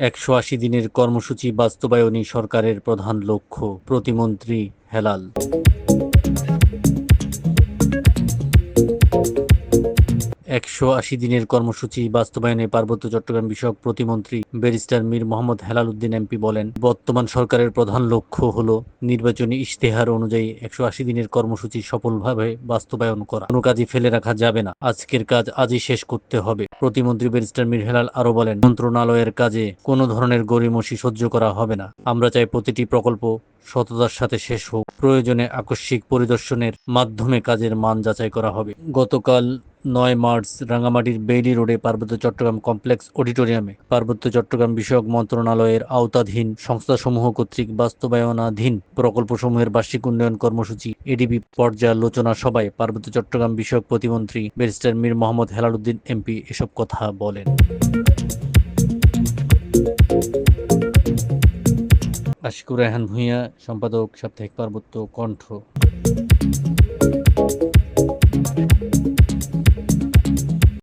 ১৮০ দিনের কর্মসূচি বাস্তবায়নই সরকারের প্রধান লক্ষ্য, প্রতিমন্ত্রী হেলাল। ১৮০ দিনের কর্মসূচি বাস্তবায়নে পার্বত্য চট্টগ্রাম বিষয়ক প্রতিমন্ত্রী ব্যারিস্টার মীর মোহাম্মদ হেলাল উদ্দিন এমপি বলেন, বর্তমান সরকারের প্রধান লক্ষ্য হল নির্বাচনী ইশতেহার অনুযায়ী ১৮০ দিনের কর্মসূচি সফলভাবে বাস্তবায়ন করা। কোনো কাজই ফেলে রাখা যাবে না। আজকের কাজ আজই শেষ করতে হবে। প্রতিমন্ত্রী ব্যারিস্টার মীর হেলাল আরও বলেন, মন্ত্রণালয়ের কাজে কোনো ধরনের গড়িমসি সহ্য করা হবে না। আমরা চাই প্রতিটি প্রকল্প সততার সাথে শেষ হোক। প্রয়োজনে আকস্মিক পরিদর্শনের মাধ্যমে কাজের মান যাচাই করা হবে। গতকাল ৯ মার্চ রাঙামাটির বেইলি রোডে পার্বত্য চট্টগ্রাম কমপ্লেক্স অডিটোরিয়ামে পার্বত্য চট্টগ্রাম বিষয়ক মন্ত্রণালয়ের আওতাধীন সংস্থাসমূহ কর্তৃক বাস্তবায়নাধীন প্রকল্পসমূহের বার্ষিক উন্নয়ন কর্মসূচি এডিবি পর্যালোচনা সভায় পার্বত্য চট্টগ্রাম বিষয়ক প্রতিমন্ত্রী ব্যারিস্টার মীর মোহাম্মদ হেলাল উদ্দিন এমপি এসব কথা বলেন। আশিকুর রেহান ভূঁইয়া, সম্পাদক, সাপ্তাহিক পার্বত্য কণ্ঠ।